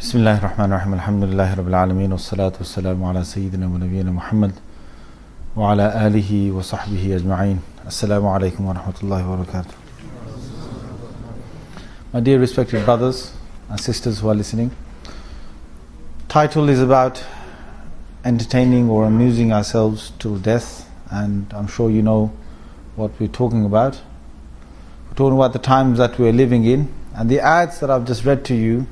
Bismillahir Rahmanir Rahim. Alhamdulillahi Rabbil Alameen. Wassalatu wassalamu ala Sayyidina wa Nabiyyina Muhammad wa ala alihi wa sahbihi ajma'een. Assalamu alaikum wa rahmatullahi wa barakatuh. My dear respected brothers and sisters who are listening, title is about entertaining or amusing ourselves till death, and I'm sure you know what we're talking about. We're talking about the times that we're living in, and the ayats that I've just read to you,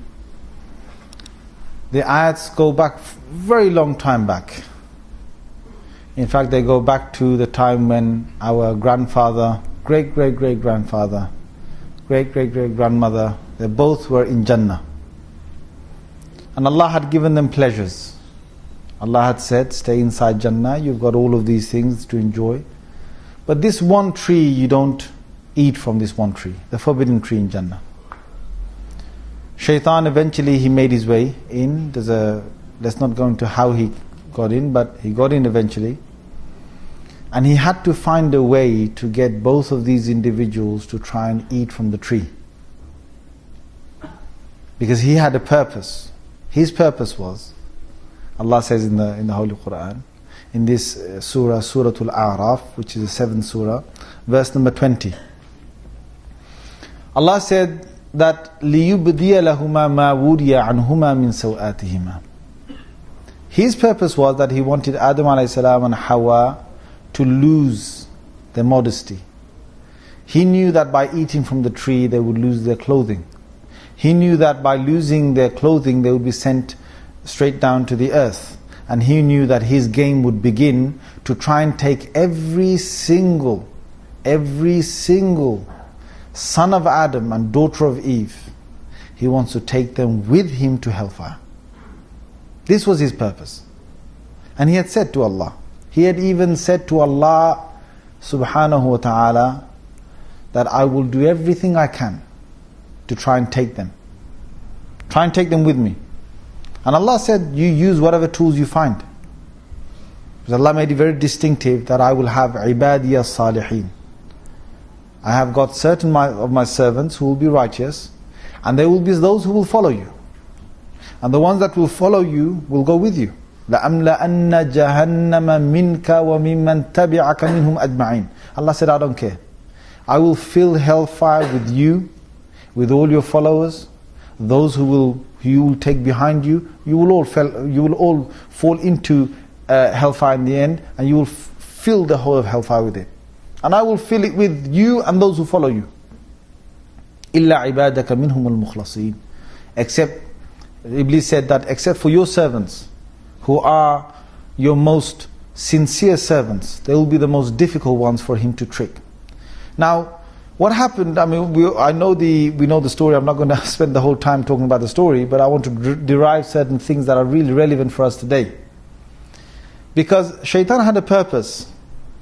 the ayats go back very long time back. In fact, they go back to the time when our grandfather, great-great-great-grandfather, great-great-great-grandmother, they both were in Jannah. And Allah had given them pleasures. Allah had said, stay inside Jannah, you've got all of these things to enjoy. But this one tree, you don't eat from this one tree, the forbidden tree in Jannah. Shaitan eventually he made his way in. Let's not go into how he got in, but he got in eventually. And he had to find a way to get both of these individuals to try and eat from the tree. Because he had a purpose. His purpose was, Allah says in the Holy Quran, in this surah, Suratul A'raf, which is the 7th surah, verse number 20. Allah said that لِيُبْدِيَ لَهُمَا مَا وُرِيَ عَنْهُمَا مِنْ سَوْآتِهِمَا. His purpose was that he wanted Adam a.s. and Hawa to lose their modesty. He knew that by eating from the tree they would lose their clothing. He knew that by losing their clothing they would be sent straight down to the earth. And he knew that his game would begin to try and take every single son of Adam and daughter of Eve. He wants to take them with him to hellfire. This was his purpose. And he had said to Allah, he had even said to Allah subhanahu wa ta'ala, that I will do everything I can to try and take them. Try and take them with me. And Allah said, you use whatever tools you find. Because Allah made it very distinctive that I will have ibadiyya salihin. I have got certain of my servants who will be righteous, and there will be those who will follow you. And the ones that will follow you will go with you. لَأَمْلَأَنَّ جَهَنَّمَ مِنْكَ وَمِمَّنْ تَبِعَكَ مِنْهُمْ أَجْمَعِينَ. Allah said, I don't care. I will fill hellfire with you, with all your followers, those who you will take behind you. You will all fall into hellfire in the end, and you will fill the whole of hellfire with it. And I will fill it with you and those who follow you. إِلَّا عِبَادَكَ مِنْهُمُ الْمُخْلَصِينَ. Except, Iblis said that, except for your servants, who are your most sincere servants, they will be the most difficult ones for him to trick. Now, what happened, I mean, we know the story, I'm not going to spend the whole time talking about the story, but I want to derive certain things that are really relevant for us today. Because Shaitan had a purpose.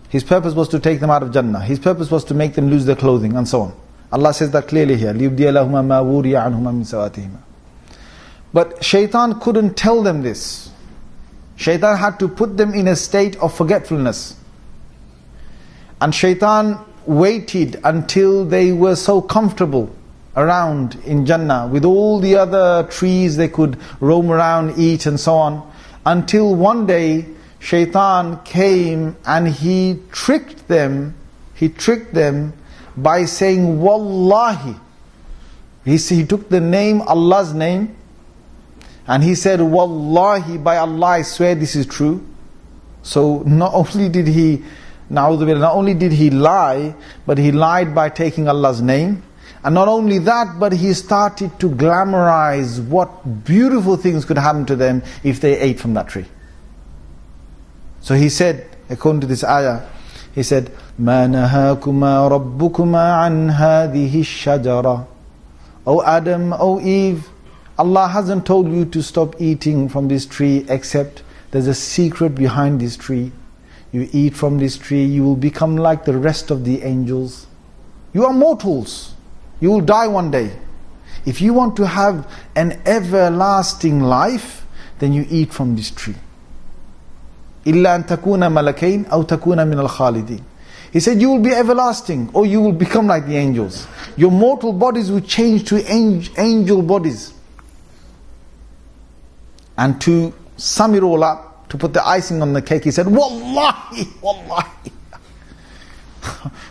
His purpose was to take them out of Jannah. His purpose was to make them lose their clothing and so on. Allah says that clearly here. لِيُبْدِيَ لَهُمَا مَا وُرِيَ عَنْهُمَا مِنْ سَوَاتِهِمَا. But Shaitan couldn't tell them this. Shaitan had to put them in a state of forgetfulness. And Shaitan waited until they were so comfortable around in Jannah with all the other trees they could roam around, eat and so on, until one day Shaitan came and he tricked them by saying Wallahi. He took the name, Allah's name, and he said Wallahi, by Allah I swear this is true. So not only did he lie, but he lied by taking Allah's name. And not only that, but he started to glamorize what beautiful things could happen to them if they ate from that tree. So he said, according to this ayah, he said, مَا نَهَاكُمَا رَبُّكُمَا عَنْ هَذِهِ الشَّجَرَةِ. O Adam, O Eve, Allah hasn't told you to stop eating from this tree, except there's a secret behind this tree. You eat from this tree, you will become like the rest of the angels. You are mortals. You will die one day. If you want to have an everlasting life, then you eat from this tree. إِلَّا أَن تَكُونَ مَلَكَيْنِ أَوْ تَكُونَ مِنَ الْخَالِدِينَ. He said, you will be everlasting, or you will become like the angels. Your mortal bodies will change to angel bodies. And to sum it all up, to put the icing on the cake, he said, Wallahi, Wallahi.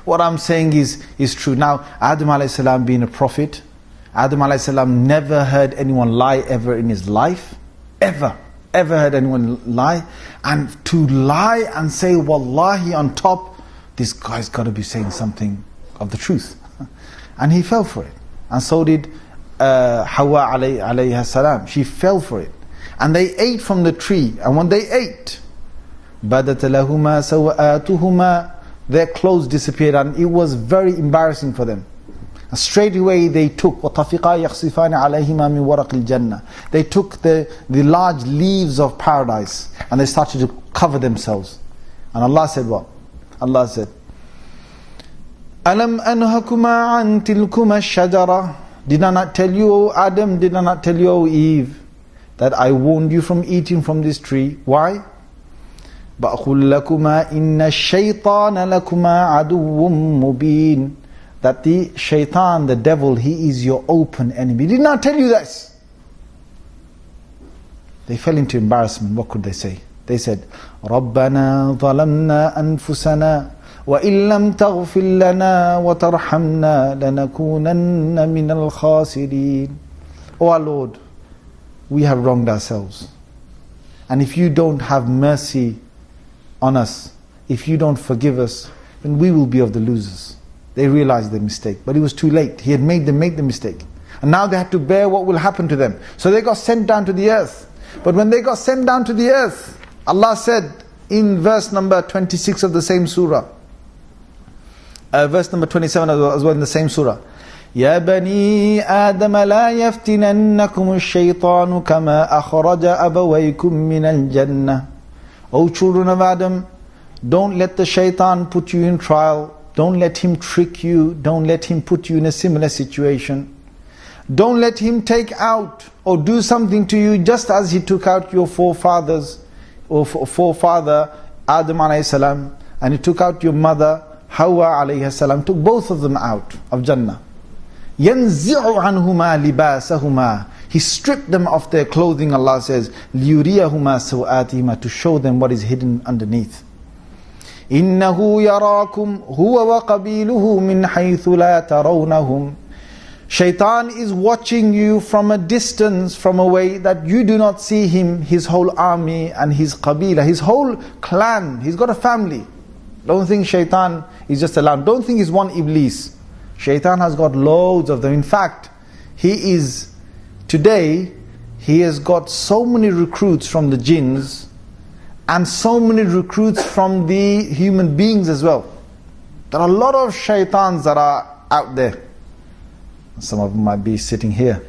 What I'm saying is true. Now, Adam alayhi salam being a prophet, Adam alayhi salam never heard anyone lie ever in his life. Ever heard anyone lie. And to lie and say Wallahi on top, this guy's got to be saying something of the truth. And he fell for it. And so did Hawa alayhi salam. She fell for it. And they ate from the tree. And when they ate, badat lahuma sawatuhuma, their clothes disappeared, and it was very embarrassing for them. And straight away they took وَطَفِقَا يَخْصِفَانِ عَلَيْهِمَا مِنْ وَرَقِ الْجَنَّةِ. They took the large leaves of paradise and they started to cover themselves. And Allah said what? Allah said, أَلَمْ أَنْهَكُمَا عَنْ تِلْكُمَا الشَّجَرَةِ. Did I not tell you, O Adam, did I not tell you, O Eve, that I warned you from eating from this tree? Why? بَأْخُلْ لَكُمَا إِنَّ الشَّيْطَانَ لَكُمَا عَدُوٌّ مُبِينٌ. That the shaitan, the devil, he is your open enemy. Did not tell you this. They fell into embarrassment. What could they say? They said, رَبَّنَا ظَلَمْنَا أَنفُسَنَا وَإِن لَمْ تَغْفِرْ لَنَا وَتَرْحَمْنَا لَنَكُونَنَّ مِنَ الْخَاسِرِينَ. Oh our Lord, we have wronged ourselves. And if you don't have mercy on us, if you don't forgive us, then we will be of the losers. They realized their mistake, but it was too late. He had made them make the mistake. And now they had to bear what will happen to them. So they got sent down to the earth. But when they got sent down to the earth, Allah said in verse number 26 of the same surah, verse number 27 as well in the same surah, يَا بَنِي آدَمَ لَا يَفْتِنَنَّكُمُ الشَّيْطَانُ كَمَا أَخْرَجَ أَبَوَيْكُمْ مِنَ الْجَنَّةِ. O children of Adam, don't let the shaitan put you in trial. Don't let him trick you. Don't let him put you in a similar situation. Don't let him take out or do something to you just as he took out your forefathers, or forefather Adam alayhi salam, and he took out your mother Hawa alayhi salam, took both of them out of Jannah. يَنْزِعُ عَنْهُمَا لِبَاسَهُمَا. He stripped them of their clothing, Allah says, لِيُرِيَهُمَا سَوْآتِهِمَا, to show them what is hidden underneath. إِنَّهُ يَرَاكُمْ هُوَ وَقَبِيلُهُ مِنْ حَيْثُ لَا تَرَوْنَهُمْ. Shaitan is watching you from a distance, from a way that you do not see him, his whole army and his qabila, his whole clan. He's got a family. Don't think shaitan is just a lamb. Don't think he's one Iblis. Shaitan has got loads of them. In fact, today, he has got so many recruits from the jinns and so many recruits from the human beings as well. There are a lot of shaitans that are out there. Some of them might be sitting here,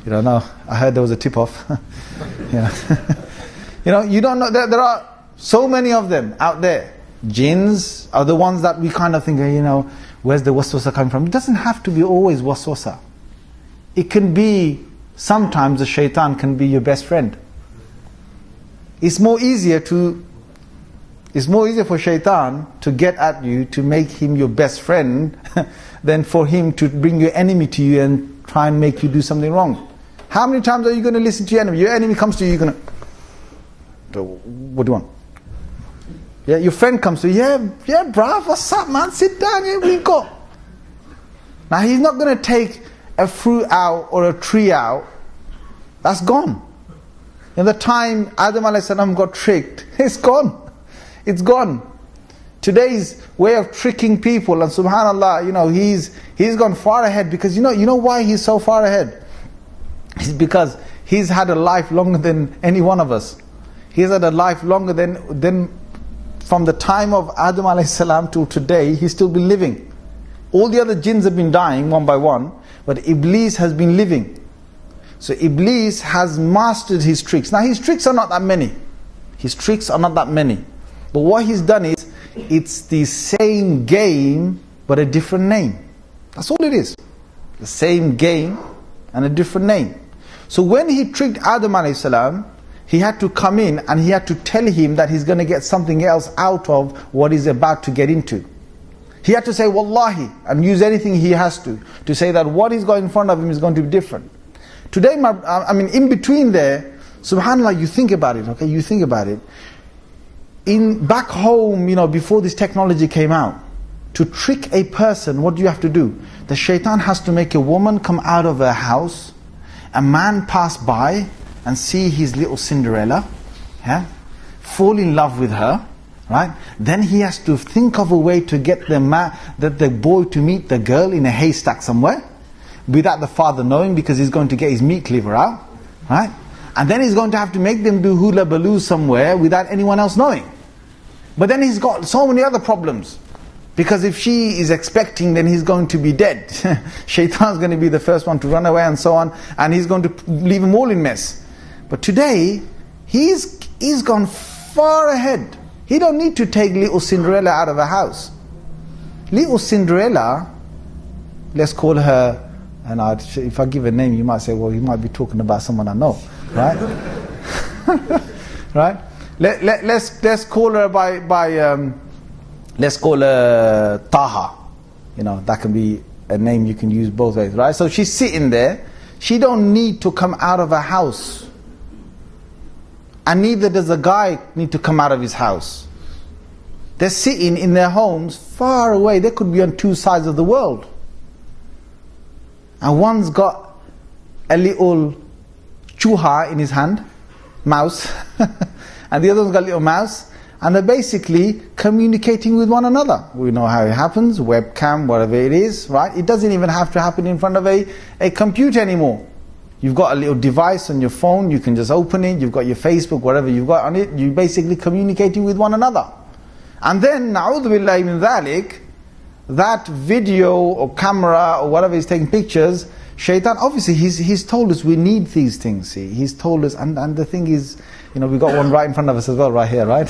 you don't know. I heard there was a tip-off. You don't know. There are so many of them out there. Jinns are the ones that we kind of think, where's the waswasa coming from? It doesn't have to be always waswasa. It can be, sometimes the shaitan can be your best friend. It's more easier for shaitan to get at you, to make him your best friend, than for him to bring your enemy to you and try and make you do something wrong. How many times are you going to listen to your enemy? Your enemy comes to you, you're going to, what do you want? Yeah, your friend comes to you, yeah bruv, what's up man, sit down, here we go. Now he's not going to take a fruit out or a tree out. That's gone. In the time Adam alayhi salam got tricked, it's gone. It's gone. Today's way of tricking people, and subhanallah, he's gone far ahead, because you know why he's so far ahead? It's because he's had a life longer than any one of us. He's had a life longer than from the time of Adam alayhi salam till today, he's still been living. All the other jinns have been dying one by one, but Iblis has been living. So Iblis has mastered his tricks. Now his tricks are not that many. But what he's done is, it's the same game, but a different name. That's all it is. The same game and a different name. So when he tricked Adam alayhi salam, he had to come in and he had to tell him that he's going to get something else out of what he's about to get into. He had to say wallahi and use anything he has to say that what he's got in front of him is going to be different. Today, in between there, subhanAllah, you think about it, okay? You think about it. Back home, before this technology came out, to trick a person, what do you have to do? The shaitan has to make a woman come out of her house, a man pass by and see his little Cinderella, fall in love with her, right? Then he has to think of a way to get the boy to meet the girl in a haystack somewhere, without the father knowing, because he's going to get his meat cleaver out, right? And then he's going to have to make them do hula baloo somewhere without anyone else knowing. But then he's got so many other problems. Because if she is expecting, then he's going to be dead. Shaitan's going to be the first one to run away and so on. And he's going to leave them all in mess. But today, he's gone far ahead. He don't need to take little Cinderella out of her house. Little Cinderella, let's call her, and if I give a name, you might say, well, he might be talking about someone I know. Right? Right? Let's call her by let's call her Taha. That can be a name you can use both ways, right? So she's sitting there. She don't need to come out of her house. And neither does a guy need to come out of his house. They're sitting in their homes far away. They could be on two sides of the world. And one's got a little chuha in his hand, mouse, and the other one's got a little mouse. And they're basically communicating with one another. We know how it happens, webcam, whatever it is, right? It doesn't even have to happen in front of a computer anymore. You've got a little device on your phone, you can just open it, you've got your Facebook, whatever you've got on it, you're basically communicating with one another. And then, na'udhu billahi min dhalik, that video or camera or whatever is taking pictures, shaitan, obviously he's told us we need these things, see. He's told us, and the thing is, we've got one right in front of us as well, right here, right?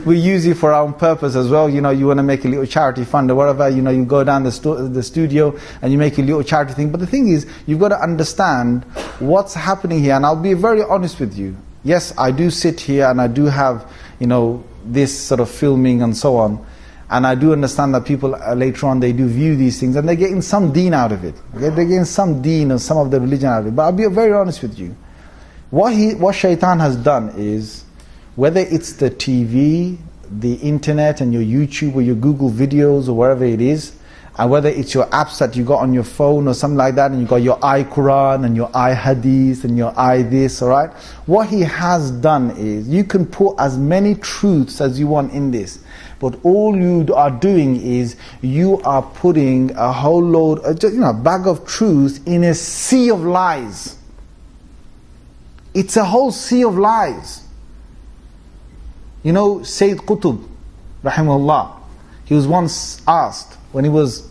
We use it for our own purpose as well. You want to make a little charity fund or whatever, you go down the studio and you make a little charity thing. But the thing is, you've got to understand what's happening here. And I'll be very honest with you. Yes, I do sit here and I do have, this sort of filming and so on. And I do understand that people later on, they do view these things and they're getting some deen out of it. Okay? They're getting some deen or some of the religion out of it. But I'll be very honest with you. What shaitan has done is, whether it's the TV, the internet and your YouTube or your Google videos or wherever it is, and whether it's your apps that you got on your phone or something like that, and you got your iQuran and your iHadith and your iThis, alright? What he has done is, you can put as many truths as you want in this, but all you are doing is, you are putting a whole load, a bag of truth in a sea of lies. It's a whole sea of lies. Sayyid Qutb, rahimahullah, he was once asked, when he was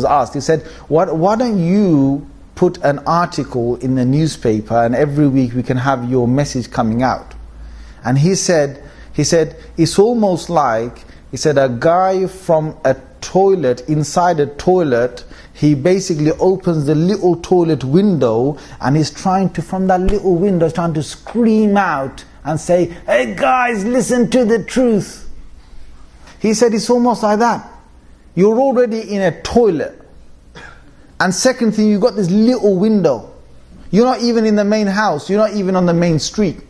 asked, he said, why don't you put an article in the newspaper and every week we can have your message coming out? And he said, it's almost like, he said, a guy from a toilet, inside a toilet, he basically opens the little toilet window and he's trying to, from that little window, trying to scream out and say, hey guys, listen to the truth. He said it's almost like that. You're already in a toilet. And second thing, you've got this little window. You're not even in the main house. You're not even on the main street.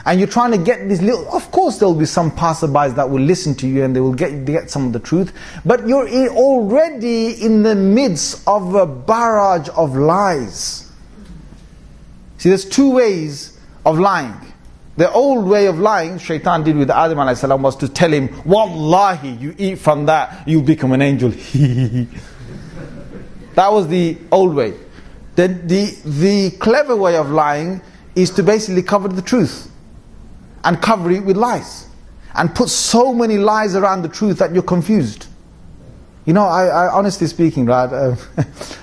And you're trying to get this little... Of course there'll be some passerbys that will listen to you and they will get some of the truth. But you're already in the midst of a barrage of lies. See, there's two ways of lying. The old way of lying, shaitan did with Adam a.s. was to tell him, Wallahi, you eat from that, you'll become an angel. That was the old way. The clever way of lying is to basically cover the truth. And cover it with lies. And put so many lies around the truth that you're confused. I honestly speaking, right,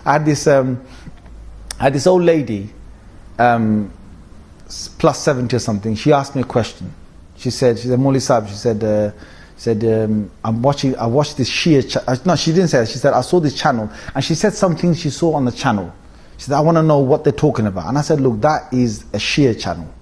I had this old lady, plus 70 or something. She asked me a question. She said, Mawli Sahib, she said, I watched this Shia no, she didn't say that. She said, I saw this channel. And she said something she saw on the channel. She said, I want to know what they're talking about. And I said, look, that is a Shia channel.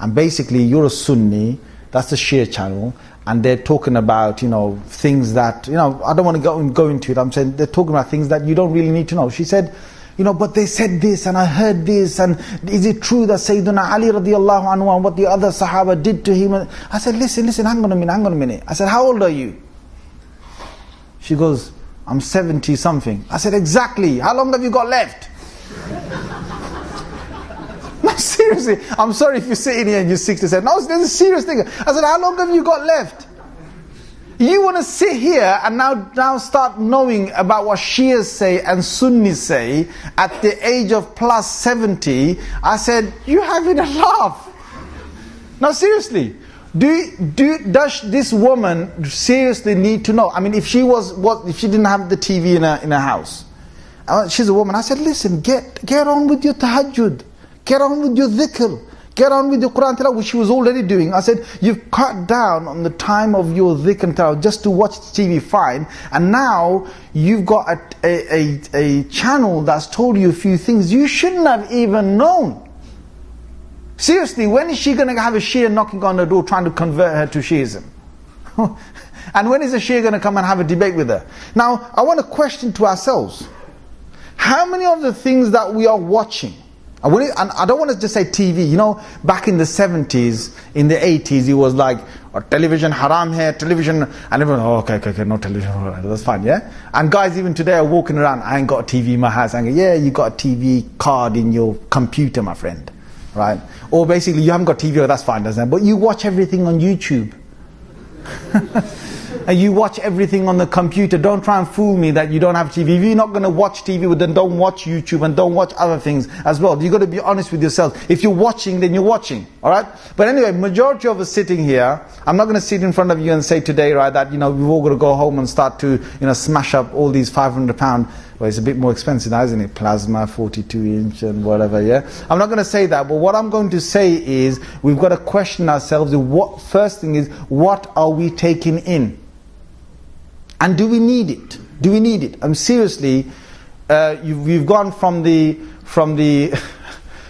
And basically, you're a Sunni, that's the Shia channel, and they're talking about, things that, I don't want to go into it, I'm saying they're talking about things that you don't really need to know. She said, but they said this and I heard this, and is it true that Sayyidina Ali radiallahu anhu and what the other Sahaba did to him? I said, listen, hang on a minute. I said, how old are you? She goes, I'm 70 something. I said, exactly. How long have you got left? No, seriously. I'm sorry if you're sitting here and you're 67. No, there's a serious thing. I said, how long have you got left? You want to sit here and now start knowing about what Shias say and Sunnis say at the age of plus 70. I said, you having a laugh. Now seriously, does this woman seriously need to know? I mean, if she didn't have the TV in her house, she's a woman. I said, listen, get on with your tahajjud, get on with your dhikr, get on with your Quran tilawah, which she was already doing. I said, you've cut down on the time of your dhikr and tilawah just to watch TV, fine. And now you've got a channel that's told you a few things you shouldn't have even known. Seriously, when is she going to have a Shia knocking on the door trying to convert her to Shiism? And when is a Shia going to come and have a debate with her? Now, I want to question to ourselves, how many of the things that we are watching, and I don't want to just say TV, back in the 70s, in the 80s, it was like, television haram here, television, and everyone, okay, no television, that's fine, yeah? And guys even today are walking around, I ain't got a TV in my house, and go, yeah, you got a TV card in your computer, my friend, right? Or basically, you haven't got TV, that's fine, doesn't it? But you watch everything on YouTube. And you watch everything on the computer. Don't try and fool me that you don't have TV. If you're not going to watch TV, then don't watch YouTube and don't watch other things as well. You've got to be honest with yourself. If you're watching, then you're watching. Alright? But anyway, majority of us sitting here, I'm not going to sit in front of you and say today, right, that, we've all got to go home and start to, smash up all these £500, well, it's a bit more expensive now, isn't it? Plasma, 42-inch and whatever, yeah? I'm not going to say that, but what I'm going to say is, we've got to question ourselves. First thing is, what are we taking in? And do we need it? Do we need it? Seriously, we've gone from the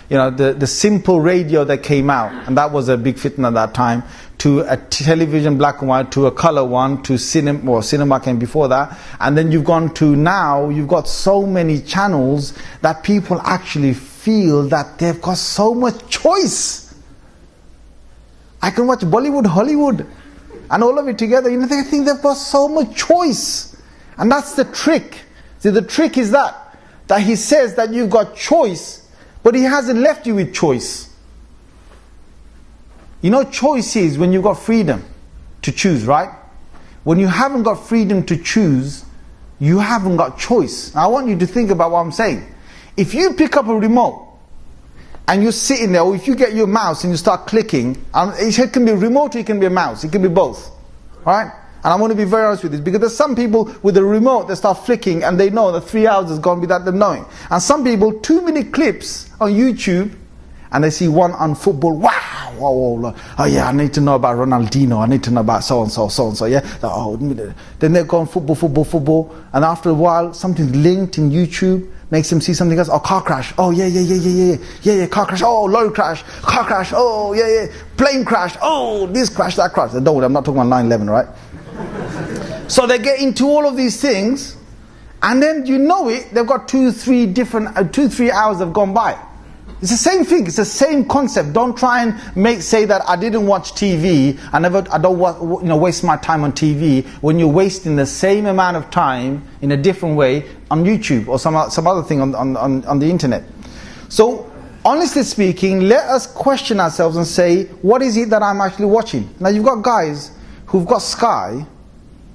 the simple radio that came out, and that was a big fitna at that time, to a television black and white, to a color one, to cinema came before that, and then you've gone to now, you've got so many channels that people actually feel that they've got so much choice. I can watch Bollywood, Hollywood, and all of it together. They think they've got so much choice. And that's the trick. See, the trick is that he says that you've got choice, but he hasn't left you with choice. Choice is when you've got freedom to choose, right? When you haven't got freedom to choose, you haven't got choice. Now, I want you to think about what I'm saying. If you pick up a remote, and you're sitting there, or if you get your mouse and you start clicking, it can be a remote or it can be a mouse, it can be both. Alright? And I want to be very honest with this, because there's some people with a remote, they start flicking and they know that 3 hours has gone without them knowing. And some people, 2-minute clips on YouTube, and they see one on football, wow, oh yeah, I need to know about Ronaldinho, I need to know about so-and-so, yeah. Then they're going football, and after a while, something's linked in YouTube, makes them see something else. Oh, car crash. Oh, yeah, car crash. Oh, lorry crash. Car crash. Oh, yeah. Plane crash. Oh, this crash, that crash. Don't worry, I'm not talking about 9/11, right? So they get into all of these things, and then they've got 2-3 hours have gone by. It's the same thing, it's the same concept. Don't try and say that I didn't watch TV, I don't waste my time on TV, when you're wasting the same amount of time in a different way on YouTube or some other thing on the internet. So, honestly speaking, let us question ourselves and say, what is it that I'm actually watching? Now you've got guys who've got Sky,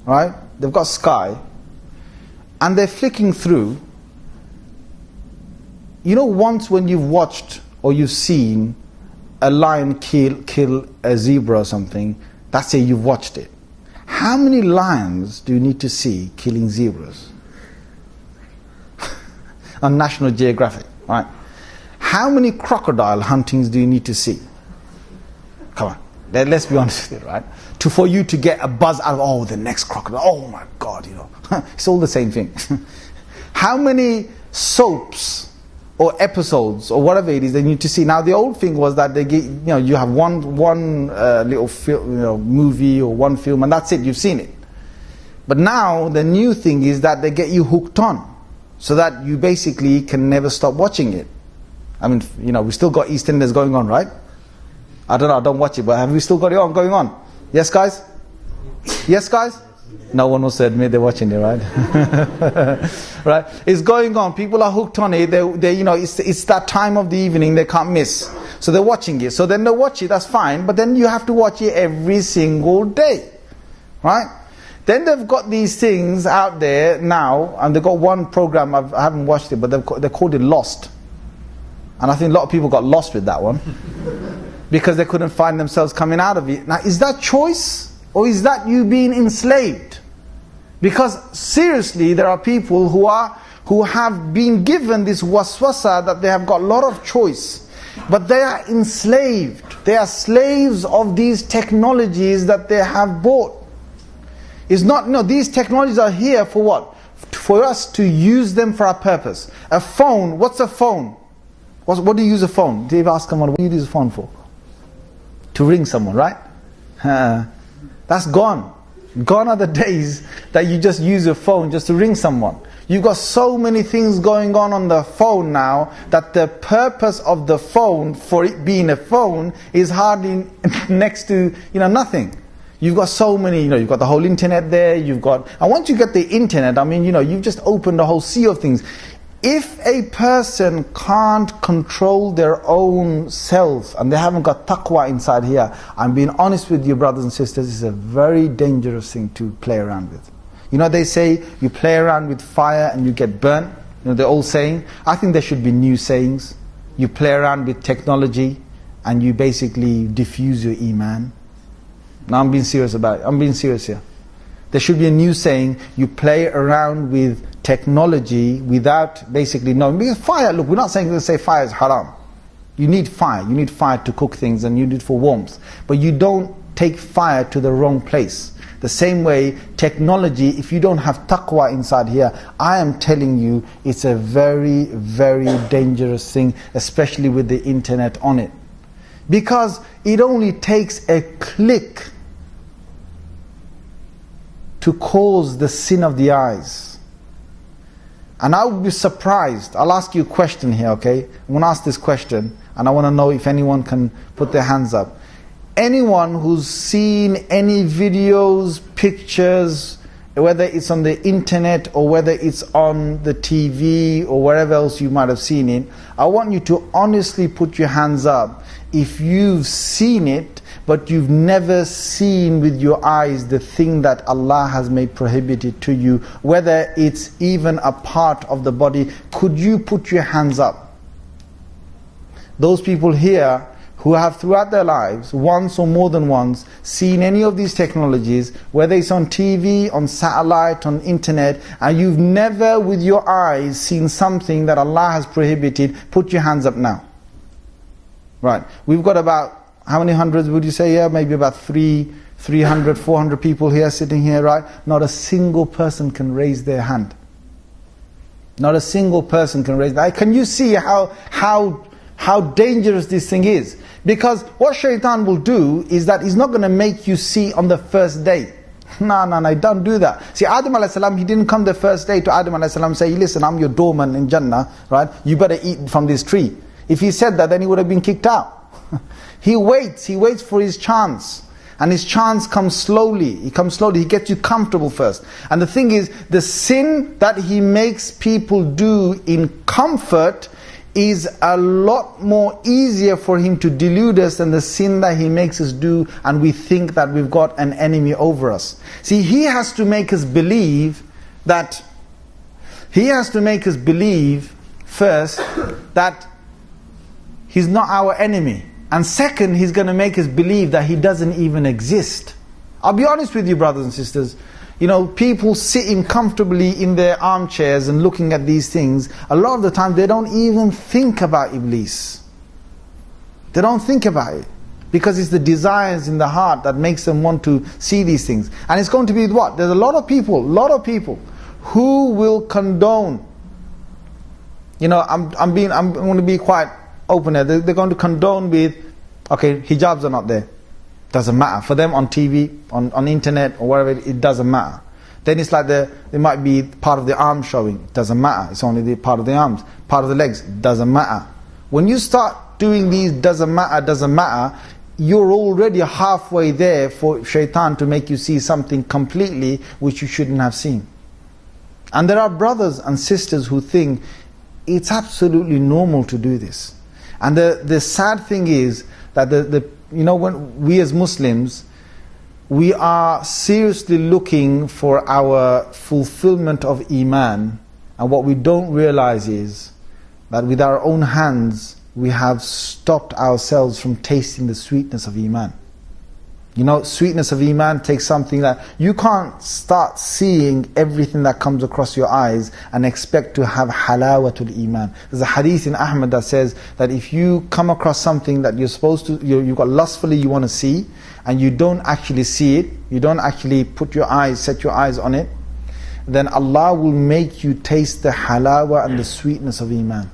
right? They've got Sky, and they're flicking through. Once when you've watched or you've seen a lion kill a zebra or something, that's it, you've watched it. How many lions do you need to see killing zebras? On National Geographic, right? How many crocodile huntings do you need to see? Come on, let's be honest with it, right? For you to get a buzz out of, the next crocodile, oh my God, it's all the same thing. How many soaps or episodes or whatever it is they need to see? Now the old thing was that they get, you have one little film, movie or one film, and that's it, you've seen it. But now the new thing is that they get you hooked on. so that you basically can never stop watching it. I mean, we still got EastEnders going on, right? I don't know, I don't watch it, but have we still got it going on? Yes, guys? Yes, guys? No one wants to admit they're watching it, right? Right? It's going on. People are hooked on it. It's that time of the evening they can't miss. So they're watching it. So then they watch it, that's fine. But then you have to watch it every single day. Right? Then they've got these things out there now, and they've got one program, I haven't watched it, but they called it Lost. And I think a lot of people got lost with that one. Because they couldn't find themselves coming out of it. Now, is that choice? Or is that you being enslaved? Because seriously, there are people who have been given this waswasa that they have got a lot of choice. But they are enslaved. They are slaves of these technologies that they have bought. It's not, no, these technologies are here for what? For us to use them for our purpose. A phone, what's a phone? What do you use a phone? Dave asked someone, what do you use a phone for? To ring someone, right? That's gone. Gone are the days that you just use a phone just to ring someone. You've got so many things going on the phone now that the purpose of the phone, for it being a phone, is hardly next to nothing. You've got so many, you've got the whole internet there, and once you get the internet, I mean, you've just opened a whole sea of things. If a person can't control their own self and they haven't got taqwa inside here, I'm being honest with you, brothers and sisters, it's a very dangerous thing to play around with. They say you play around with fire and you get burnt. The old saying. I think there should be new sayings. You play around with technology and you basically diffuse your iman. Now I'm being serious about it. I'm being serious here. There should be a new saying, you play around with technology without basically knowing. Because fire, look, we're not saying to say fire is haram. You need fire. You need fire to cook things and you need it for warmth. But you don't take fire to the wrong place. The same way, technology, if you don't have taqwa inside here, I am telling you, it's a very, very dangerous thing, especially with the internet on it. Because it only takes a click to cause the sin of the eyes. And I would be surprised. I'll ask you a question here, okay? I'm going to ask this question, and I want to know if anyone can put their hands up. Anyone who's seen any videos, pictures, whether it's on the internet or whether it's on the TV or wherever else you might have seen it, I want you to honestly put your hands up if you've seen it, but you've never seen with your eyes the thing that Allah has made prohibited to you, whether it's even a part of the body. Could you put your hands up? Those people here who have throughout their lives, once or more than once, seen any of these technologies, whether it's on TV, on satellite, on internet, and you've never with your eyes seen something that Allah has prohibited, put your hands up now. Right, we've got about, how many hundreds would you say here? Maybe about 300, 400 people here, sitting here, right? Not a single person can raise their hand. Not a single person can raise their hand. Can you see how dangerous this thing is? Because what shaitan will do is that he's not going to make you see on the first day. No, don't do that. See, Adam a.s., he didn't come the first day to Adam a.s. and say, listen, I'm your doorman in Jannah, right? You better eat from this tree. If he said that, then he would have been kicked out. He waits for his chance. And his chance comes slowly. He comes slowly. He gets you comfortable first. And the thing is, the sin that he makes people do in comfort is a lot more easier for him to delude us than the sin that he makes us do, and we think that we've got an enemy over us. See, he has to make us believe that, first, that he's not our enemy. And second, he's going to make us believe that he doesn't even exist. I'll be honest with you, brothers and sisters. People sitting comfortably in their armchairs and looking at these things, a lot of the time they don't even think about Iblis. They don't think about it. Because it's the desires in the heart that makes them want to see these things. And it's going to be what? There's a lot of people who will condone. I'm going to be quite open here. They're going to condone with, okay, hijabs are not there. Doesn't matter. For them on TV, on internet or wherever, it doesn't matter. Then it's like there might be part of the arm showing. Doesn't matter. It's only the part of the arms. Part of the legs. Doesn't matter. When you start doing these doesn't matter, you're already halfway there for shaitan to make you see something completely which you shouldn't have seen. And there are brothers and sisters who think it's absolutely normal to do this. And the sad thing is that when we as Muslims, we are seriously looking for our fulfillment of Iman, and what we don't realize is that with our own hands we have stopped ourselves from tasting the sweetness of Iman. Sweetness of Iman takes something that you can't start seeing everything that comes across your eyes and expect to have halawatul Iman. There's a hadith in Ahmad that says that if you come across something that you've got lustfully you want to see, and you don't actually see it, you don't actually set your eyes on it, then Allah will make you taste the halawa and the sweetness of Iman.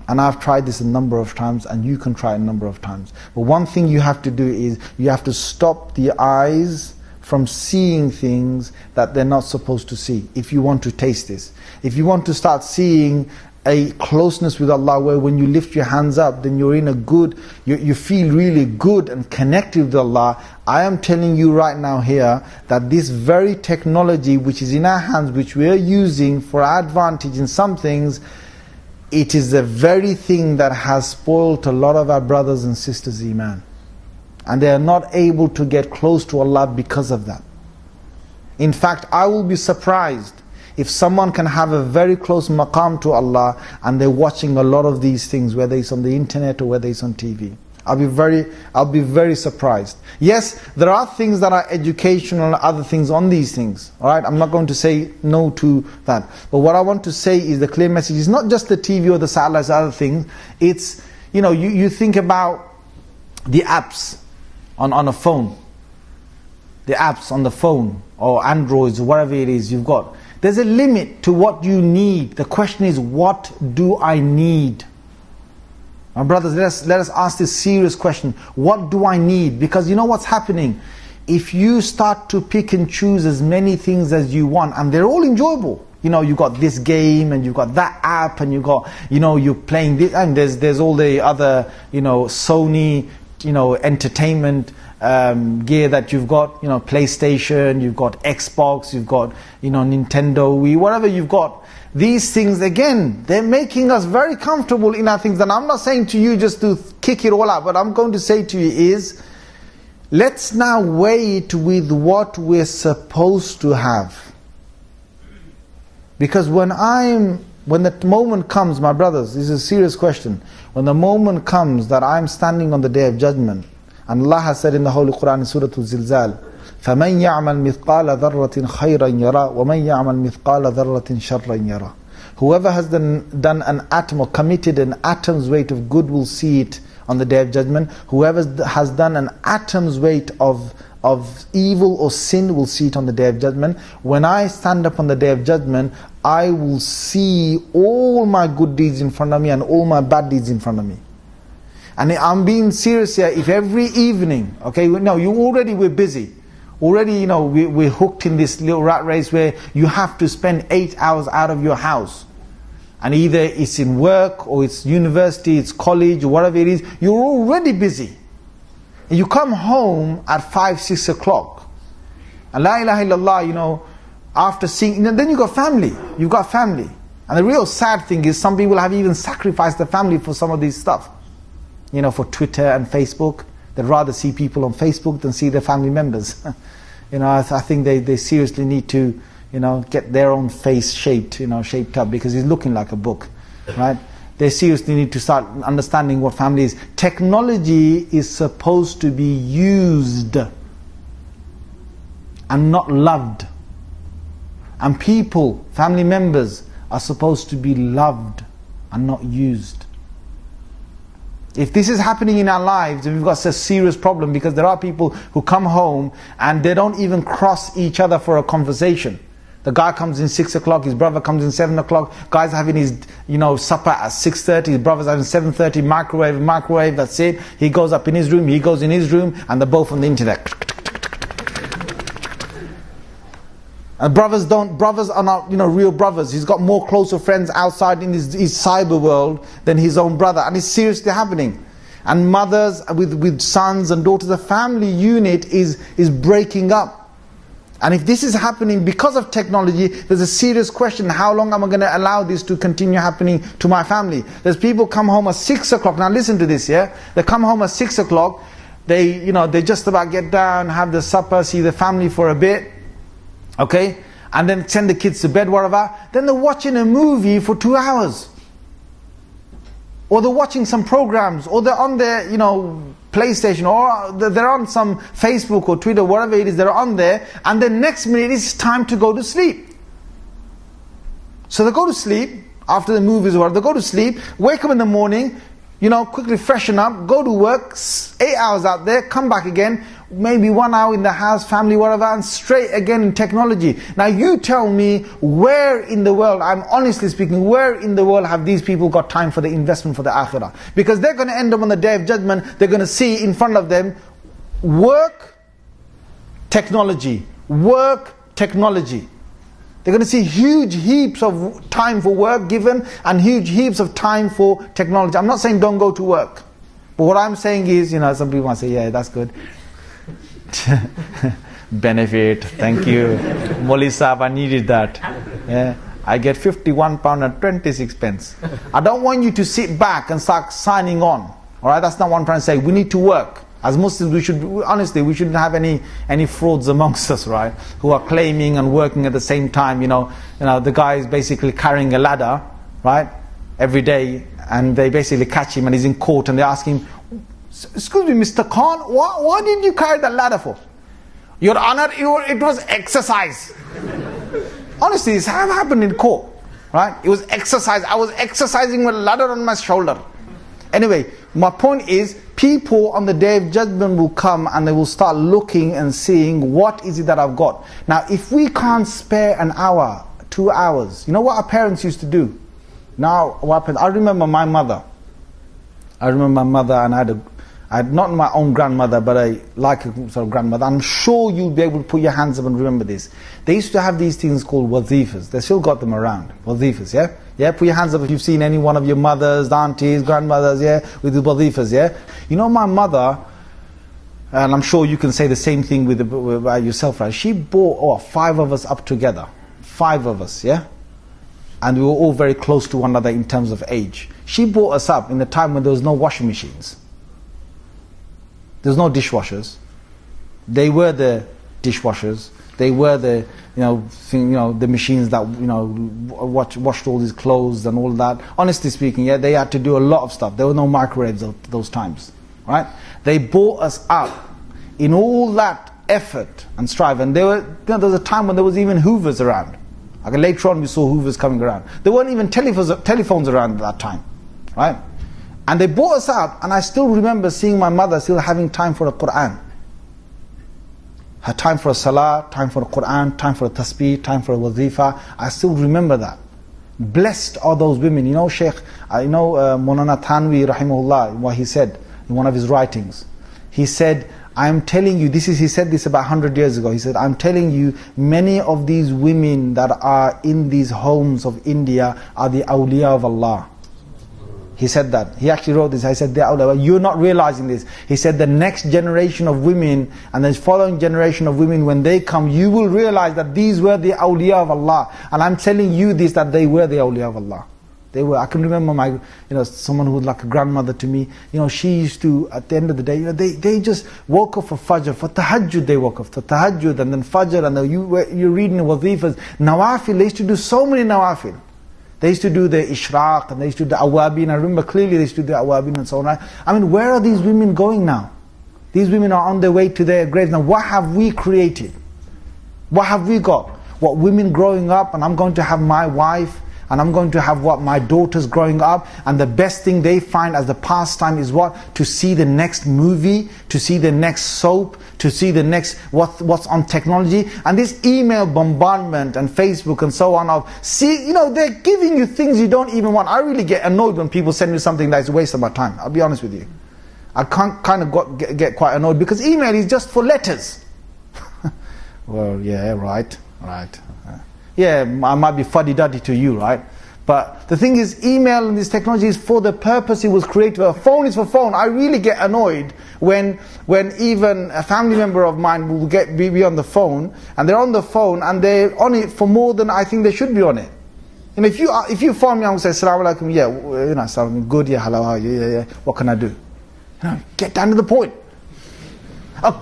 And I've tried this a number of times, and you can try it a number of times. But one thing you have to do is, you have to stop the eyes from seeing things that they're not supposed to see, if you want to taste this. If you want to start seeing a closeness with Allah, where when you lift your hands up, then you're in a good, you feel really good and connected with Allah. I am telling you right now here, that this very technology which is in our hands, which we are using for our advantage in some things, it is the very thing that has spoiled a lot of our brothers and sisters' Iman. And they are not able to get close to Allah because of that. In fact, I will be surprised if someone can have a very close maqam to Allah and they're watching a lot of these things, whether it's on the internet or whether it's on TV. I'll be very surprised. Yes, there are things that are educational and other things on these things. Alright, I'm not going to say no to that. But what I want to say is the clear message is not just the TV or the satellites, other things. It's, you think about the apps on a phone. The apps on the phone or Androids or whatever it is you've got. There's a limit to what you need. The question is, what do I need? My brothers, let us ask this serious question. What do I need? Because you know what's happening? If you start to pick and choose as many things as you want, and they're all enjoyable. You've got this game, and you've got that app, and you've got, you're playing this, and there's all the other, Sony, entertainment gear that you've got, PlayStation, you've got Xbox, you've got, Nintendo Wii, whatever you've got. These things, again, they're making us very comfortable in our things. And I'm not saying to you just to kick it all out, but I'm going to say to you is, let's now weigh it with what we're supposed to have. Because when the moment comes, my brothers, this is a serious question. When the moment comes that I'm standing on the Day of Judgment, and Allah has said in the Holy Quran in Surah Al-Zilzal, فَمَنْ يَعْمَلْ مِثْقَالَ ذَرَّةٍ خَيْرًا يَرَى وَمَنْ يَعْمَلْ مِثْقَالَ ذَرَّةٍ شَرًّا يَرَى. Whoever has done an atom or committed an atom's weight of good will see it on the Day of Judgment. Whoever has done an atom's weight of evil or sin will see it on the Day of Judgment. When I stand up on the Day of Judgment, I will see all my good deeds in front of me and all my bad deeds in front of me. And I'm being serious here. If every evening, we're busy. Already, we're hooked in this little rat race where you have to spend 8 hours out of your house. And either it's in work, or it's university, it's college, or whatever it is, you're already busy. And you come home at 5, 6 o'clock. And la ilaha illallah, after seeing, then you've got family. You've got family. And the real sad thing is, some people have even sacrificed the family for some of these stuff. For Twitter and Facebook. They'd rather see people on Facebook than see their family members. I think they seriously need to, get their own face shaped up, because it's looking like a book, right? They seriously need to start understanding what family is. Technology is supposed to be used and not loved. And people, family members, are supposed to be loved and not used. If this is happening in our lives, we've got a serious problem, because there are people who come home and they don't even cross each other for a conversation. The guy comes in 6 o'clock, his brother comes in 7 o'clock, guy's having his supper at 6:30, his brother's having 7:30, microwave, that's it. He goes up in his room, he goes in his room, and they're both on the internet. And brothers are not, real brothers. He's got more closer friends outside in his cyber world than his own brother. And it's seriously happening. And mothers with sons and daughters, the family unit is breaking up. And if this is happening because of technology, there's a serious question: how long am I going to allow this to continue happening to my family? There's people come home at 6 o'clock. Now listen to this, yeah? They come home at 6 o'clock. They just about get down, have the supper, see the family for a bit, okay? And then send the kids to bed, whatever. Then they're watching a movie for 2 hours. Or they're watching some programs, or they're on their, PlayStation, or they're on some Facebook or Twitter, whatever it is, they're on there, and then next minute it's time to go to sleep. So they go to sleep, after the movies or whatever, they go to sleep, wake up in the morning, quickly freshen up, go to work, 8 hours out there, come back again, maybe 1 hour in the house, family, whatever, and straight again in technology. Now you tell me, where in the world, I'm honestly speaking, where in the world have these people got time for the investment for the akhirah? Because they're going to end up on the day of judgment, they're going to see in front of them, work, technology, work, technology. They're going to see huge heaps of time for work given and huge heaps of time for technology. I'm not saying don't go to work. But what I'm saying is, some people might say, yeah, that's good. Benefit, thank you. Molly Saab, I needed that. Yeah, I get £51 and 26 pence. I don't want you to sit back and start signing on. Alright, that's not what I'm trying to say. We need to work. As Muslims, we shouldn't have any frauds amongst us, right? Who are claiming and working at the same time. The guy is basically carrying a ladder, right? Every day, and they basically catch him, and he's in court, and they ask him, "Excuse me, Mr. Khan, why did you carry that ladder for?" "Your Honor, it was exercise." Honestly, this happened in court, right? It was exercise. I was exercising with a ladder on my shoulder. Anyway, my point is, people on the day of judgment will come and they will start looking and seeing, what is it that I've got? Now, if we can't spare an hour, 2 hours, you know what our parents used to do? Now, what happens? I remember my mother, and I had not my own grandmother, but I like a sort of grandmother. I'm sure you'll be able to put your hands up and remember this. They used to have these things called wazifas. They still got them around. Wazifas, yeah? Yeah, put your hands up if you've seen any one of your mothers, aunties, grandmothers, yeah, with the wazifas, yeah? My mother, and I'm sure you can say the same thing by yourself, right? She brought 5 of us up together. 5 of us, yeah? And we were all very close to one another in terms of age. She brought us up in a time when there was no washing machines. There was no dishwashers. They were the dishwashers. They were the the machines that washed all these clothes and all that. Honestly speaking, yeah, they had to do a lot of stuff. There were no microwaves at those times, right? They brought us up in all that effort and strive. And there was a time when there was even Hoovers around. Like later on, we saw Hoovers coming around. There weren't even telephones around at that time, right? And they brought us up, and I still remember seeing my mother still having time for the Quran. Her time for a salah, time for the Quran, time for a tasbih, time for a wazifa. I still remember that. Blessed are those women. Shaykh, Maulana Thanwi rahimahullah, what he said in one of his writings. He said, I'm telling you, he said this about 100 years ago. He said, I'm telling you, many of these women that are in these homes of India are the awliya of Allah. He said that. He actually wrote this. I said, you're not realizing this. He said, the next generation of women and the following generation of women, when they come, you will realize that these were the awliya of Allah. And I'm telling you this, that they were the awliya of Allah. They were. I can remember my, someone who was like a grandmother to me. She used to, at the end of the day, they just woke up for Fajr, for Tahajjud they woke up, for Tahajjud and then Fajr, and you're reading the wazifas. Nawafil, they used to do so many nawafil. They used to do the Ishraq, and they used to do the Awabin. I remember clearly they used to do the Awabin and so on. I mean, where are these women going now? These women are on their way to their graves. Now, what have we created? What have we got? What women growing up, and I'm going to have my wife, and I'm going to have my daughters growing up, and the best thing they find as the pastime is what? To see the next movie, to see the next soap, to see the next what's on technology, and this email bombardment and Facebook and so on they're giving you things you don't even want. I really get annoyed when people send me something that's a waste of my time. I'll be honest with you. I get quite annoyed because email is just for letters. Well, yeah, right. Right. Yeah, I might be fuddy-duddy to you, right? But the thing is, email and this technology is for the purpose it was created. A phone is for phone. I really get annoyed when even a family member of mine will be on the phone, and they're on the phone and they're on it for more than I think they should be on it. And if you phone me, I will say, Assalamu alaikum, yeah, you know, Assalamu good, yeah, hello, how are you, yeah, what can I do? You know, get down to the point. Oh,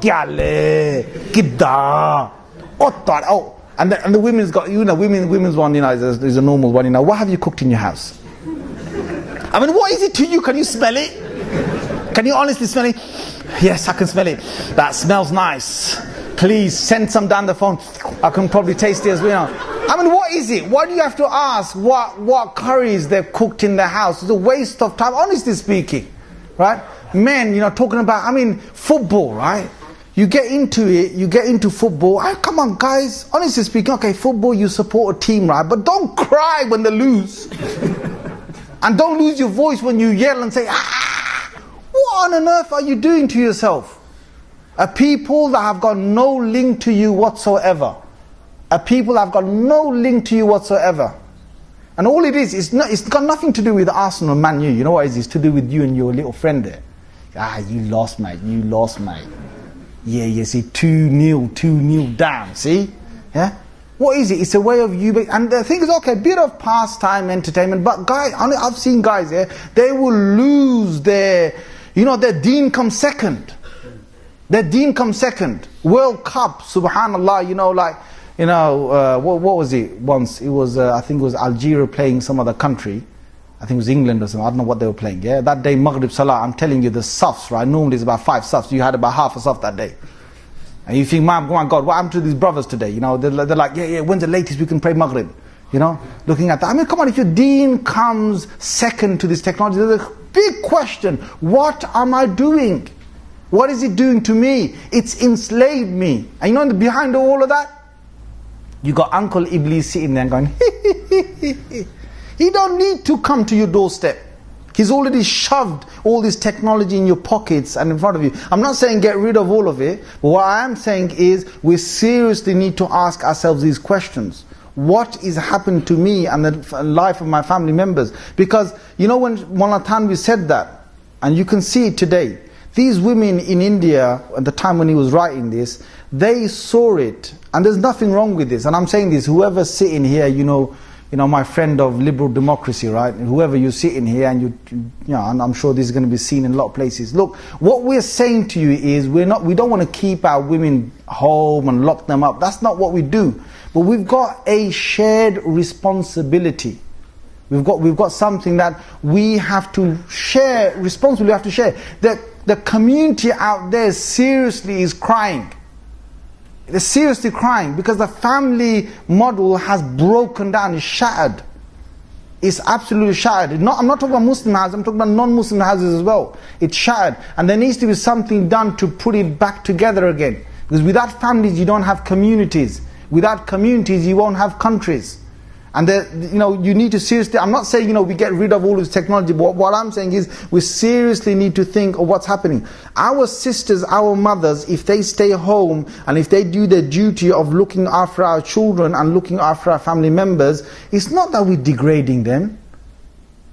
and the women's got, you know, women's one, you know, is a normal one, you know. What have you cooked in your house? I mean, what is it to you? Can you smell it? Can you honestly smell it? Yes, I can smell it. That smells nice. Please send some down the phone. I can probably taste it as well. I mean, what is it? Why do you have to ask what curries they've cooked in their house? It's a waste of time, honestly speaking, right? Men, you know, talking about, I mean, football, right? You get into it, you get into football. Come on, guys, honestly speaking, okay, football, you support a team, right? But don't cry when they lose. And don't lose your voice when you yell and say, what on earth are you doing to yourself? A people that have got no link to you whatsoever. A people that have got no link to you whatsoever. And all it is, it's got nothing to do with Arsenal and Man U. You know what it is? It's to do with you and your little friend there. You lost, mate. You lost, mate. Yeah, see, 2-0 down, see? Yeah? What is it? It's a way of you, and the thing is, okay, a bit of pastime, entertainment, but guys, I've seen guys here, they will lose their deen comes second. Their deen comes second. World Cup, subhanallah, what was it once? It was, I think it was Algeria playing some other country. I think it was England or something. I don't know what they were playing. Yeah, that day Maghrib Salah. I'm telling you, the safs, right? Normally it's about 5 safs. You had about half a saf that day, and you think, my God, what happened to these brothers today? You know, they're like, yeah. When's the latest we can pray Maghrib? You know, looking at that. I mean, come on. If your deen comes second to this technology, there's a big question: what am I doing? What is it doing to me? It's enslaved me. And you know, behind all of that, you got Uncle Iblis sitting there going, He don't need to come to your doorstep. He's already shoved all this technology in your pockets and in front of you. I'm not saying get rid of all of it, but what I am saying is we seriously need to ask ourselves these questions. What is happening to me and the life of my family members? Because, you know, when Maulana Thanvi said that, and you can see it today, these women in India, at the time when he was writing this, they saw it, and there's nothing wrong with this. And I'm saying this, whoever's sitting here, you know, my friend of liberal democracy, right? Whoever you sit in here, and and I'm sure this is going to be seen in a lot of places. Look, what we're saying to you is we don't want to keep our women home and lock them up. That's not what we do. But we've got a shared responsibility. We've got something that we have to share, responsibly have to share. The community out there seriously is crying. They're seriously crying because the family model has broken down, it's shattered. It's absolutely shattered. I'm not talking about Muslim houses, I'm talking about non-Muslim houses as well. It's shattered. And there needs to be something done to put it back together again. Because without families, you don't have communities. Without communities, you won't have countries. And you need to seriously, I'm not saying, we get rid of all this technology, but what I'm saying is we seriously need to think of what's happening. Our sisters, our mothers, if they stay home and if they do their duty of looking after our children and looking after our family members, it's not that we're degrading them.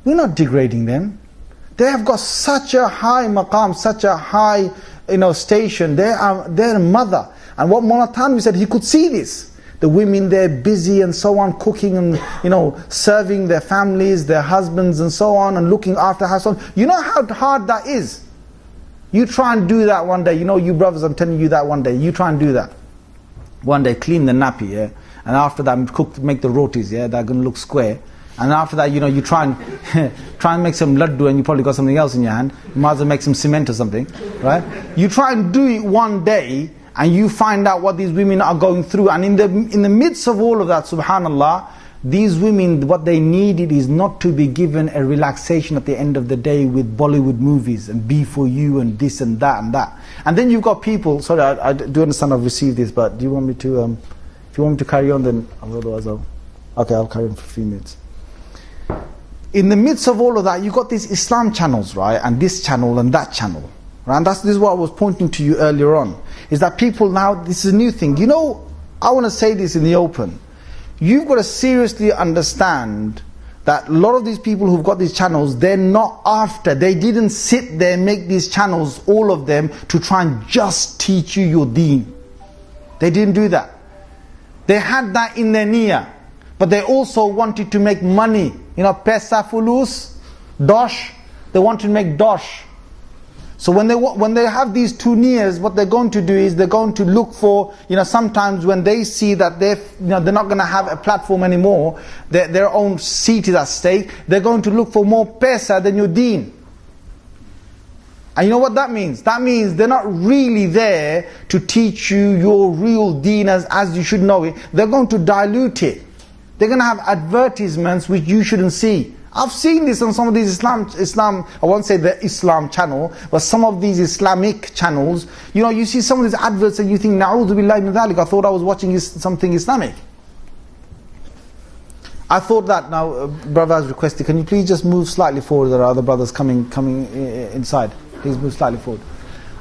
We're not degrading them. They have got such a high maqam, such a high station. They're a mother. And what Maulana Thanvi said, he could see this. The women, they're busy and so on, cooking and, serving their families, their husbands and so on, and looking after Hasan. You know how hard that is? You try and do that one day. You brothers, I'm telling you that one day. You try and do that. One day, clean the nappy, yeah? And after that, make the rotis, yeah? They're going to look square. And after that, you try and make some laddu, and you probably got something else in your hand. You might as well make some cement or something, right? You try and do it one day, and you find out what these women are going through. And in the midst of all of that, subhanallah, these women, what they needed is not to be given a relaxation at the end of the day with Bollywood movies and Be For You and this and that and that. And then you've got people, sorry, I do understand I've received this, but do you want me to, if you want me to carry on, then otherwise I'll carry on for a few minutes. In the midst of all of that, you've got these Islam channels, right? And this channel and that channel. Right? And this is what I was pointing to you earlier on. Is that people now, this is a new thing. I want to say this in the open. You've got to seriously understand that a lot of these people who've got these channels, they didn't sit there and make these channels, all of them, to try and just teach you your deen. They didn't do that. They had that in their niyyah, but they also wanted to make money. Pesa fulus, dosh, they want to make dosh. So when they have these two niyyahs, what they're going to do is they're going to look for, sometimes when they see that they're not going to have a platform anymore, their own seat is at stake, they're going to look for more pesa than your deen. And you know what that means? That means they're not really there to teach you your real deen as you should know it. They're going to dilute it. They're going to have advertisements which you shouldn't see. I've seen this on some of these Islam, I won't say the Islam channel, but some of these Islamic channels, you see some of these adverts and you think, Na'udhu billahi min dhalik, I thought I was watching something Islamic. I thought that, now brother has requested, can you please just move slightly forward? There are other brothers coming inside. Please move slightly forward.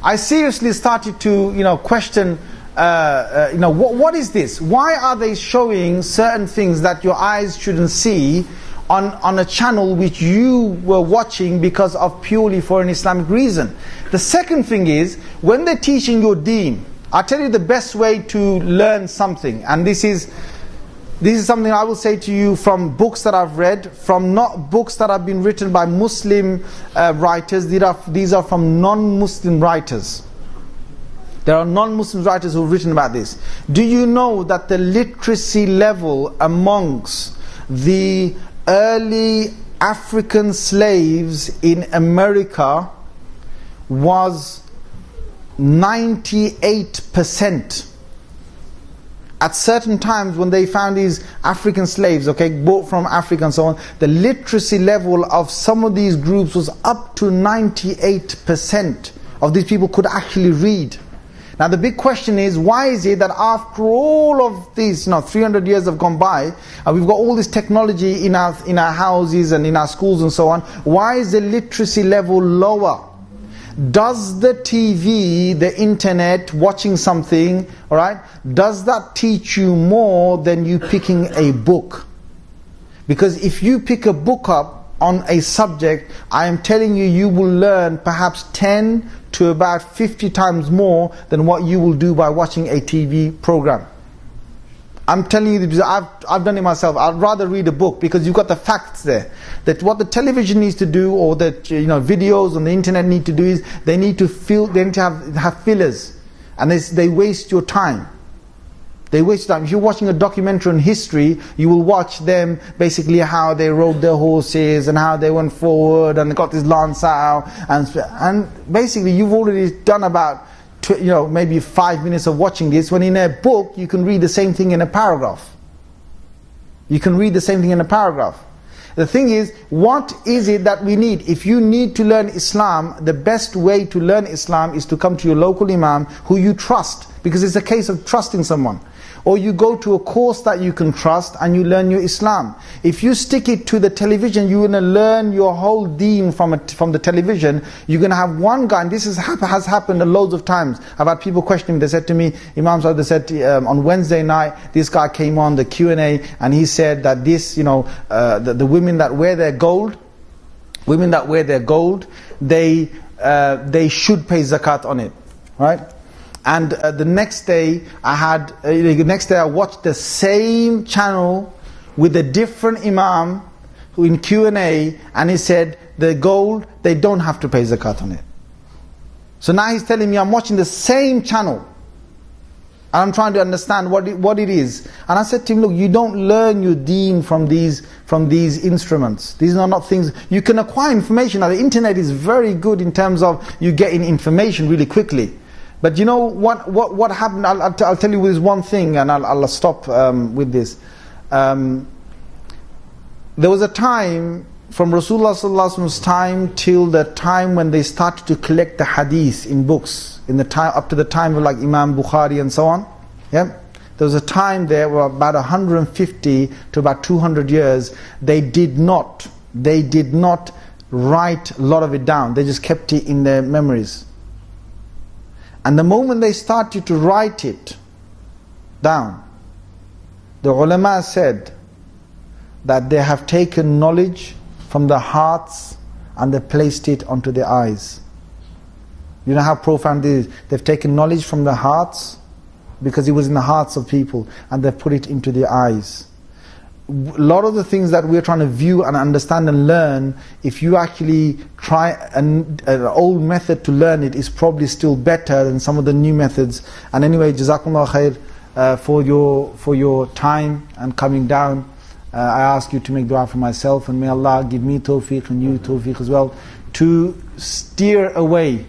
I seriously started to, question, what is this? Why are they showing certain things that your eyes shouldn't see on a channel which you were watching because of purely for an Islamic reason? The second thing is, when they're teaching your deen, I'll tell you the best way to learn something, and this is something I will say to you from books that I've read, from not books that have been written by Muslim writers. These are from non-Muslim writers. There are non-Muslim writers who've written about this. Do you know that the literacy level amongst the early African slaves in America was 98%? At certain times when they found these African slaves, bought from Africa and so on, the literacy level of some of these groups was up to 98% of these people could actually read. Now the big question is, why is it that after all of these 300 years have gone by, and we've got all this technology in our houses and in our schools and so on, why is the literacy level lower? Does the TV, the internet, watching something, does that teach you more than you picking a book? Because if you pick a book up on a subject, I am telling you, you will learn perhaps 10 to about 50 times more than what you will do by watching a TV program. I'm telling you, because I've done it myself. I'd rather read a book because you've got the facts there. That what the television needs to do, or that videos on the internet need to do, is they need to have fillers, and they waste your time. They waste time. If you're watching a documentary on history, you will watch them basically how they rode their horses and how they went forward and got this lance out, and basically you've already done about maybe 5 minutes of watching this, when in a book you can read the same thing in a paragraph. You can read the same thing in a paragraph. The thing is, what is it that we need? If you need to learn Islam, the best way to learn Islam is to come to your local imam who you trust, because it's a case of trusting someone. Or you go to a course that you can trust and you learn your Islam. If you stick it to the television, you're going to learn your whole deen from the television. You're going to have one guy, and this has happened loads of times. I've had people questioning me. They said to me, Imam Sahib, they said on Wednesday night, this guy came on the Q&A and he said that this, the women that wear their gold, they should pay zakat on it, right? And the next day I watched the same channel with a different imam who in Q&A, and he said the gold, they don't have to pay zakat on it. So now he's telling me I'm watching the same channel and I'm trying to understand what it is. And I said to him, look, you don't learn your deen from these instruments. These are not things you can acquire information. Now the internet is very good in terms of you getting information really quickly. But you know what happened? I'll tell you this one thing, and I'll stop with this. There was a time from Rasulullah sallallahu alaihi wasallam's time till the time when they started to collect the hadith in books, up to the time of like Imam Bukhari and so on. Yeah, there was a time there where about 150 to about 200 years they did not write a lot of it down. They just kept it in their memories. And the moment they started to write it down, The ulama said that they have taken knowledge from the hearts and they placed it onto their eyes. You know how profound it is? They've taken knowledge from the hearts, because it was in the hearts of people, and they've put it into their eyes. A lot of the things that we're trying to view and understand and learn, if you actually try an old method to learn it, is probably still better than some of the new methods. And anyway, Jazakumullah khair for your time and coming down. I ask you to make dua for myself, and may Allah give me tawfiq and you tawfiq as well, to steer away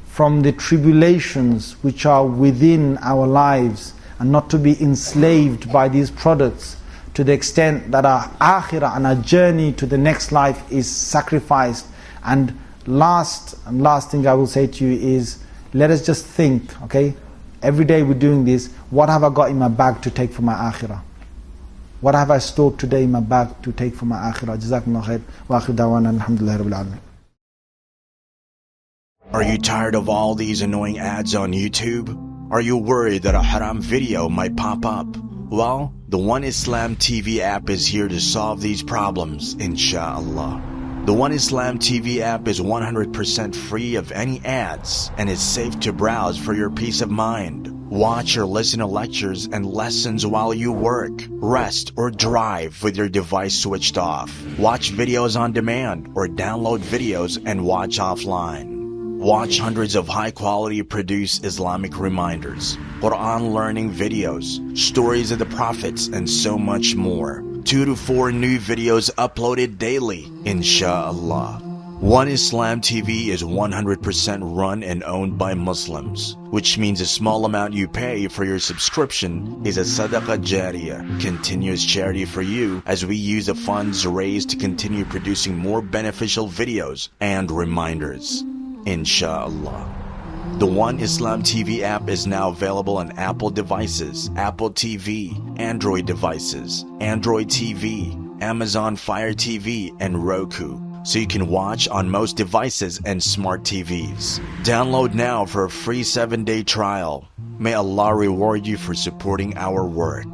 from the tribulations which are within our lives, and not to be enslaved by these products to the extent that our akhirah and our journey to the next life is sacrificed. And last thing I will say to you is, let us just think, okay, every day we're doing this, what have I got in my bag to take for my akhirah? What have I stored today in my bag to take for my akhirah? Jazakumullah khair. Wa akhir dawana alhamdulillahi rabbil alamin. Are you tired of all these annoying ads on YouTube? Are you worried that a haram video might pop up? Well, the One Islam TV app is here to solve these problems, inshallah. The One Islam TV app is 100% free of any ads and is safe to browse for your peace of mind. Watch or listen to lectures and lessons while you work, rest, or drive with your device switched off. Watch videos on demand or download videos and watch offline. Watch hundreds of high-quality produced Islamic reminders, Quran learning videos, stories of the prophets, and so much more. 2 to 4 new videos uploaded daily, inshallah. One Islam TV is 100% run and owned by Muslims, which means a small amount you pay for your subscription is a SADAQAH JARIYAH, continuous charity for you, as we use the funds raised to continue producing more beneficial videos and reminders, inshallah. The One Islam TV app is now available on Apple devices, Apple TV, Android devices, Android TV, Amazon Fire TV, and Roku, so you can watch on most devices and smart TVs. Download now for a free 7-day trial. May Allah reward you for supporting our work.